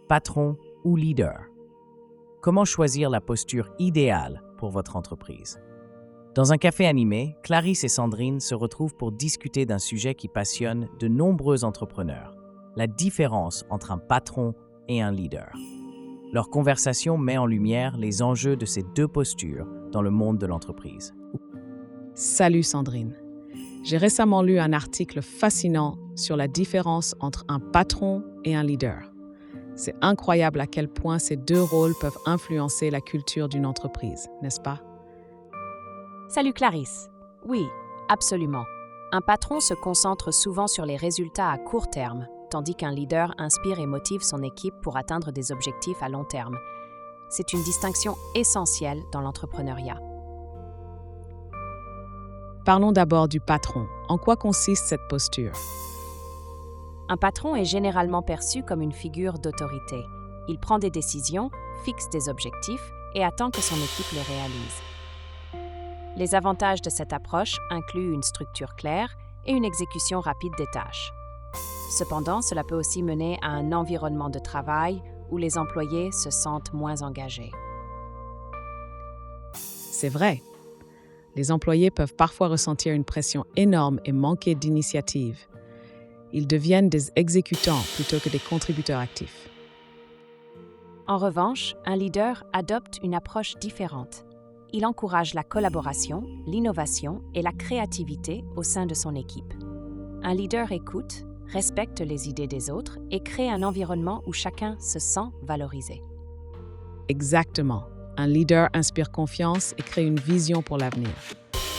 patron ou leader. Comment choisir la posture idéale pour votre entreprise? Dans un café animé, Clarisse et Sandrine se retrouvent pour discuter d'un sujet qui passionne de nombreux entrepreneurs, la différence entre un patron et un leader. Leur conversation met en lumière les enjeux de ces deux postures dans le monde de l'entreprise. Salut Sandrine. J'ai récemment lu un article fascinant sur la différence entre un patron et un leader. C'est incroyable à quel point ces deux rôles peuvent influencer la culture d'une entreprise, n'est-ce pas? Salut Clarisse. Oui, absolument. Un patron se concentre souvent sur les résultats à court terme, tandis qu'un leader inspire et motive son équipe pour atteindre des objectifs à long terme. C'est une distinction essentielle dans l'entrepreneuriat. Parlons d'abord du patron. En quoi consiste cette posture? Un patron est généralement perçu comme une figure d'autorité. Il prend des décisions, fixe des objectifs et attend que son équipe les réalise. Les avantages de cette approche incluent une structure claire et une exécution rapide des tâches. Cependant, cela peut aussi mener à un environnement de travail où les employés se sentent moins engagés. C'est vrai. Les employés peuvent parfois ressentir une pression énorme et manquer d'initiative. Ils deviennent des exécutants plutôt que des contributeurs actifs. En revanche, un leader adopte une approche différente. Il encourage la collaboration, l'innovation et la créativité au sein de son équipe. Un leader écoute, respecte les idées des autres et crée un environnement où chacun se sent valorisé. Exactement. Un leader inspire confiance et crée une vision pour l'avenir.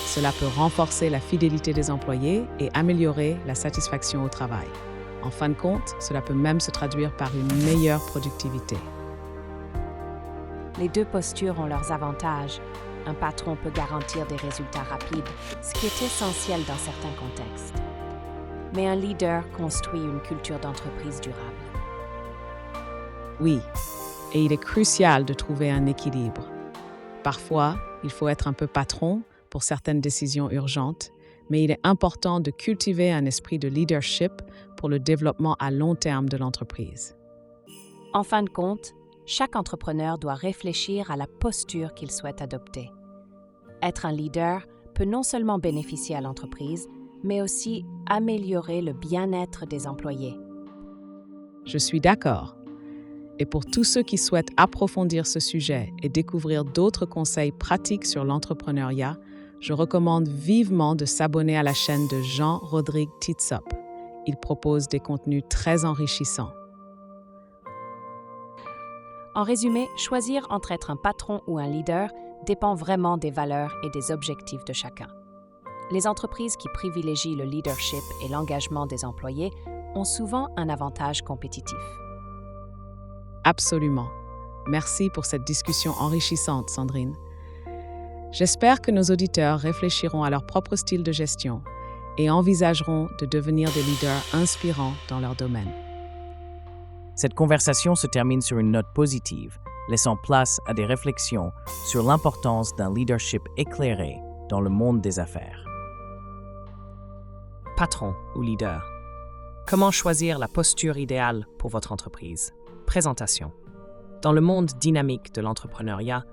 Cela peut renforcer la fidélité des employés et améliorer la satisfaction au travail. En fin de compte, cela peut même se traduire par une meilleure productivité. Les deux postures ont leurs avantages. Un patron peut garantir des résultats rapides, ce qui est essentiel dans certains contextes. Mais un leader construit une culture d'entreprise durable. Oui, et il est crucial de trouver un équilibre. Parfois, il faut être un peu patron pour certaines décisions urgentes, mais il est important de cultiver un esprit de leadership pour le développement à long terme de l'entreprise. En fin de compte, chaque entrepreneur doit réfléchir à la posture qu'il souhaite adopter. Être un leader peut non seulement bénéficier à l'entreprise, mais aussi améliorer le bien-être des employés. Je suis d'accord. Et pour tous ceux qui souhaitent approfondir ce sujet et découvrir d'autres conseils pratiques sur l'entrepreneuriat, je recommande vivement de s'abonner à la chaîne de Jean-Rodrigue Titsop. Il propose des contenus très enrichissants. En résumé, choisir entre être un patron ou un leader dépend vraiment des valeurs et des objectifs de chacun. Les entreprises qui privilégient le leadership et l'engagement des employés ont souvent un avantage compétitif. Absolument. Merci pour cette discussion enrichissante, Sandrine. J'espère que nos auditeurs réfléchiront à leur propre style de gestion et envisageront de devenir des leaders inspirants dans leur domaine. Cette conversation se termine sur une note positive, laissant place à des réflexions sur l'importance d'un leadership éclairé dans le monde des affaires. Patron ou leader. Comment choisir la posture idéale pour votre entreprise? Présentation. Dans le monde dynamique de l'entrepreneuriat,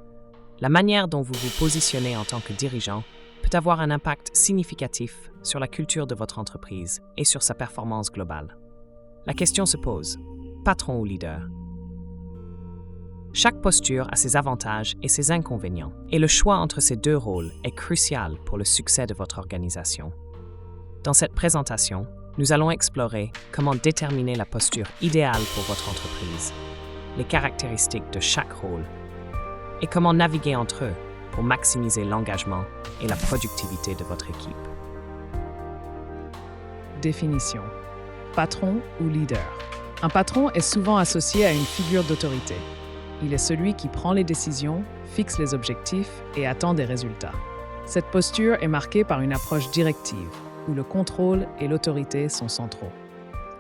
la manière dont vous vous positionnez en tant que dirigeant peut avoir un impact significatif sur la culture de votre entreprise et sur sa performance globale. La question se pose, patron ou leader? Chaque posture a ses avantages et ses inconvénients, et le choix entre ces deux rôles est crucial pour le succès de votre organisation. Dans cette présentation, nous allons explorer comment déterminer la posture idéale pour votre entreprise, les caractéristiques de chaque rôle, et comment naviguer entre eux pour maximiser l'engagement et la productivité de votre équipe. Définition. Patron ou leader. Un patron est souvent associé à une figure d'autorité. Il est celui qui prend les décisions, fixe les objectifs et attend des résultats. Cette posture est marquée par une approche directive, où le contrôle et l'autorité sont centraux.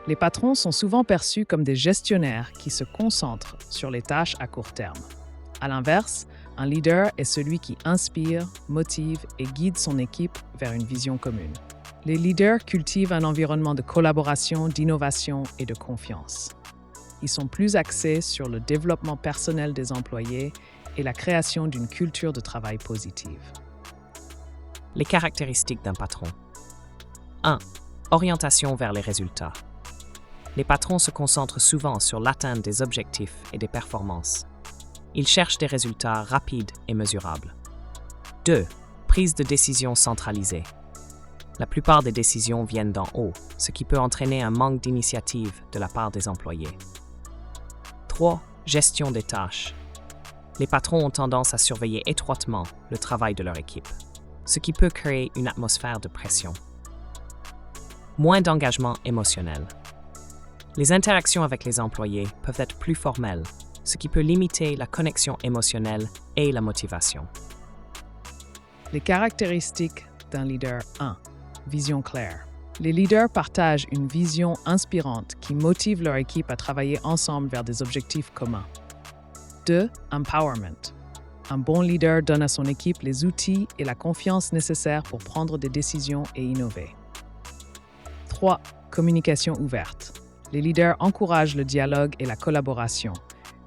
Les patrons sont souvent perçus comme des gestionnaires qui se concentrent sur les tâches à court terme. À l'inverse, un leader est celui qui inspire, motive et guide son équipe vers une vision commune. Les leaders cultivent un environnement de collaboration, d'innovation et de confiance. Ils sont plus axés sur le développement personnel des employés et la création d'une culture de travail positive. Les caractéristiques d'un patron. 1. Orientation vers les résultats. Les patrons se concentrent souvent sur l'atteinte des objectifs et des performances. Ils cherchent des résultats rapides et mesurables. 2. Prise de décision centralisée. La plupart des décisions viennent d'en haut, ce qui peut entraîner un manque d'initiative de la part des employés. 3. Gestion des tâches. Les patrons ont tendance à surveiller étroitement le travail de leur équipe, ce qui peut créer une atmosphère de pression. Moins d'engagement émotionnel. Les interactions avec les employés peuvent être plus formelles, ce qui peut limiter la connexion émotionnelle et la motivation. Les caractéristiques d'un leader 1. Vision claire. Les leaders partagent une vision inspirante qui motive leur équipe à travailler ensemble vers des objectifs communs. 2. Empowerment. Un bon leader donne à son équipe les outils et la confiance nécessaires pour prendre des décisions et innover. 3. Communication ouverte. Les leaders encouragent le dialogue et la collaboration,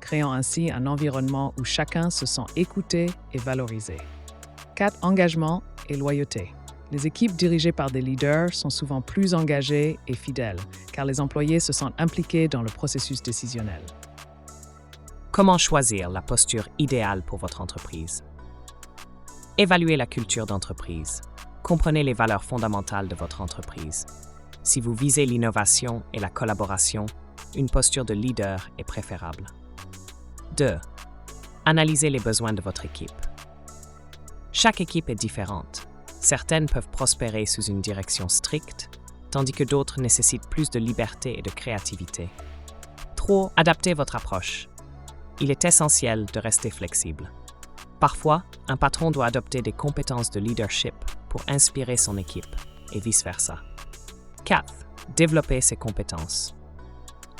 créant ainsi un environnement où chacun se sent écouté et valorisé. 4. Engagement et loyauté. Les équipes dirigées par des leaders sont souvent plus engagées et fidèles, car les employés se sentent impliqués dans le processus décisionnel. Comment choisir la posture idéale pour votre entreprise? Évaluez la culture d'entreprise. Comprenez les valeurs fondamentales de votre entreprise. Si vous visez l'innovation et la collaboration, une posture de leader est préférable. 2. Analysez les besoins de votre équipe. Chaque équipe est différente. Certaines peuvent prospérer sous une direction stricte, tandis que d'autres nécessitent plus de liberté et de créativité. 3. Adaptez votre approche. Il est essentiel de rester flexible. Parfois, un patron doit adopter des compétences de leadership pour inspirer son équipe, et vice-versa. 4. Développez ses compétences.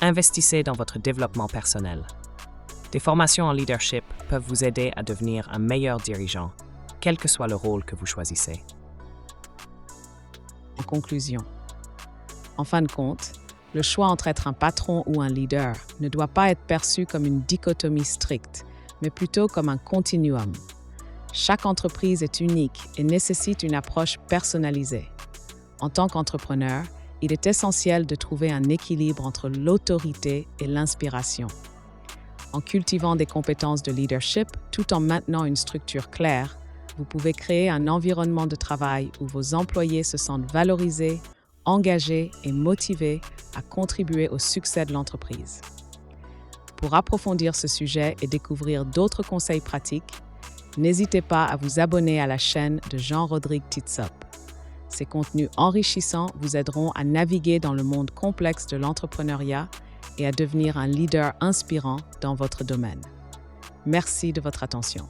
Investissez dans votre développement personnel. Des formations en leadership peuvent vous aider à devenir un meilleur dirigeant, quel que soit le rôle que vous choisissez. En conclusion, en fin de compte, le choix entre être un patron ou un leader ne doit pas être perçu comme une dichotomie stricte, mais plutôt comme un continuum. Chaque entreprise est unique et nécessite une approche personnalisée. En tant qu'entrepreneur, il est essentiel de trouver un équilibre entre l'autorité et l'inspiration. En cultivant des compétences de leadership tout en maintenant une structure claire, vous pouvez créer un environnement de travail où vos employés se sentent valorisés, engagés et motivés à contribuer au succès de l'entreprise. Pour approfondir ce sujet et découvrir d'autres conseils pratiques, n'hésitez pas à vous abonner à la chaîne de Jean-Rodrigue Titsop. Ces contenus enrichissants vous aideront à naviguer dans le monde complexe de l'entrepreneuriat et à devenir un leader inspirant dans votre domaine. Merci de votre attention.